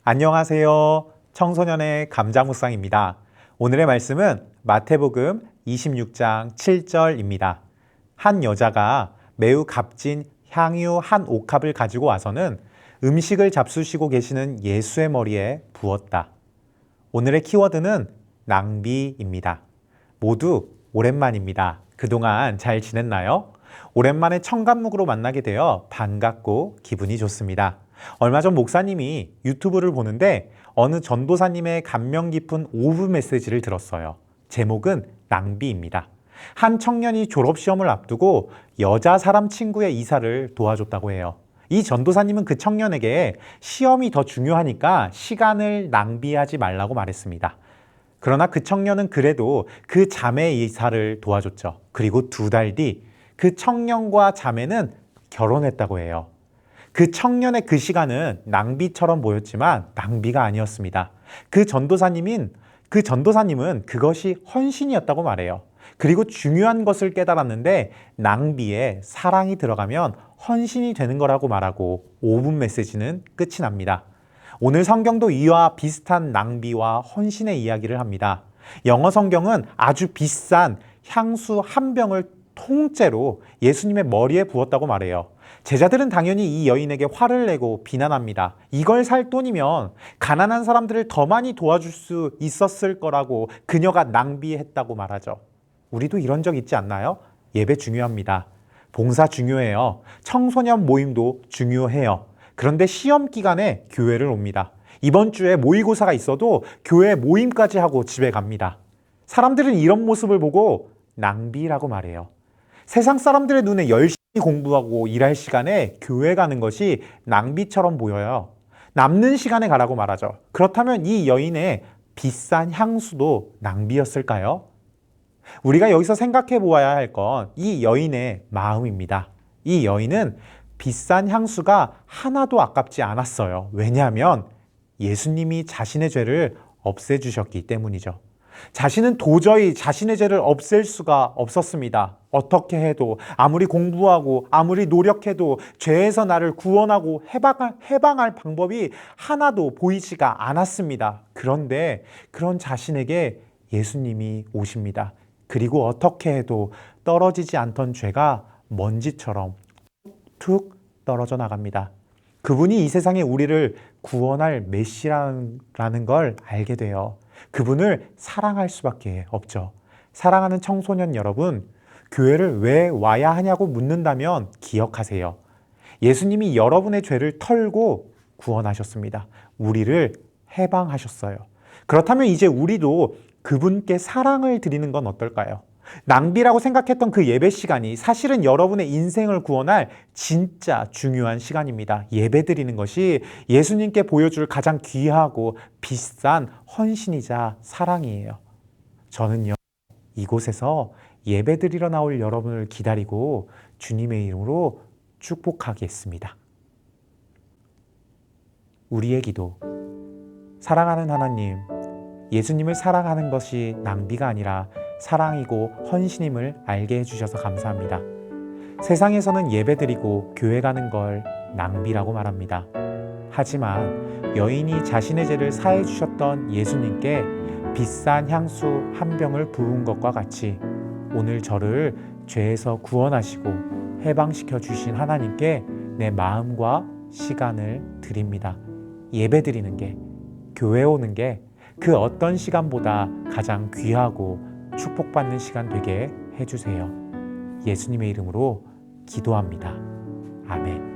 안녕하세요. 청소년의 감자묵상입니다. 오늘의 말씀은 마태복음 26장 7절입니다. 한 여자가 매우 값진 향유 한 옥합을 가지고 와서는 음식을 잡수시고 계시는 예수의 머리에 부었다. 오늘의 키워드는 낭비입니다. 모두 오랜만입니다. 그동안 잘 지냈나요? 오랜만에 청감묵으로 만나게 되어 반갑고 기분이 좋습니다. 얼마 전 목사님이 유튜브를 보는데 어느 전도사님의 감명 깊은 오브 메시지를 들었어요. 제목은 낭비입니다. 한 청년이 졸업시험을 앞두고 여자 사람 친구의 이사를 도와줬다고 해요. 이 전도사님은 그 청년에게 시험이 더 중요하니까 시간을 낭비하지 말라고 말했습니다. 그러나 그 청년은 그래도 그 자매 이사를 도와줬죠. 그리고 2달 뒤 그 청년과 자매는 결혼했다고 해요. 그 청년의 그 시간은 낭비처럼 보였지만 낭비가 아니었습니다. 그 전도사님은 그것이 헌신이었다고 말해요. 그리고 중요한 것을 깨달았는데 낭비에 사랑이 들어가면 헌신이 되는 거라고 말하고 5분 메시지는 끝이 납니다. 오늘 성경도 이와 비슷한 낭비와 헌신의 이야기를 합니다. 영어 성경은 아주 비싼 향수 한 병을 통째로 예수님의 머리에 부었다고 말해요. 제자들은 당연히 이 여인에게 화를 내고 비난합니다. 이걸 살 돈이면 가난한 사람들을 더 많이 도와줄 수 있었을 거라고 그녀가 낭비했다고 말하죠. 우리도 이런 적 있지 않나요? 예배 중요합니다. 봉사 중요해요. 청소년 모임도 중요해요. 그런데 시험 기간에 교회를 옵니다. 이번 주에 모의고사가 있어도 교회 모임까지 하고 집에 갑니다. 사람들은 이런 모습을 보고 낭비라고 말해요. 세상 사람들의 눈에 열심히 공부하고 일할 시간에 교회 가는 것이 낭비처럼 보여요. 남는 시간에 가라고 말하죠. 그렇다면 이 여인의 비싼 향수도 낭비였을까요? 우리가 여기서 생각해 보아야 할 건 이 여인의 마음입니다. 이 여인은 비싼 향수가 하나도 아깝지 않았어요. 왜냐하면 예수님이 자신의 죄를 없애주셨기 때문이죠. 자신은 도저히 자신의 죄를 없앨 수가 없었습니다. 어떻게 해도 아무리 공부하고 아무리 노력해도 죄에서 나를 구원하고 해방할 방법이 하나도 보이지가 않았습니다. 그런데 그런 자신에게 예수님이 오십니다. 그리고 어떻게 해도 떨어지지 않던 죄가 먼지처럼 툭 떨어져 나갑니다. 그분이 이 세상에 우리를 구원할 메시아라는 걸 알게 돼요. 그분을 사랑할 수밖에 없죠. 사랑하는 청소년 여러분, 교회를 왜 와야 하냐고 묻는다면 기억하세요. 예수님이 여러분의 죄를 털고 구원하셨습니다. 우리를 해방하셨어요. 그렇다면 이제 우리도 그분께 사랑을 드리는 건 어떨까요? 낭비라고 생각했던 그 예배 시간이 사실은 여러분의 인생을 구원할 진짜 중요한 시간입니다. 예배 드리는 것이 예수님께 보여줄 가장 귀하고 비싼 헌신이자 사랑이에요. 저는요, 이곳에서 예배 드리러 나올 여러분을 기다리고 주님의 이름으로 축복하겠습니다. 우리의 기도. 사랑하는 하나님, 예수님을 사랑하는 것이 낭비가 아니라 사랑이고 헌신임을 알게 해주셔서 감사합니다. 세상에서는 예배드리고 교회 가는 걸 낭비라고 말합니다. 하지만 여인이 자신의 죄를 사해 주셨던 예수님께 비싼 향수 한 병을 부은 것과 같이 오늘 저를 죄에서 구원하시고 해방시켜 주신 하나님께 내 마음과 시간을 드립니다. 예배드리는 게, 교회 오는 게 그 어떤 시간보다 가장 귀하고 축복받는 시간 되게 해주세요. 예수님의 이름으로 기도합니다. 아멘.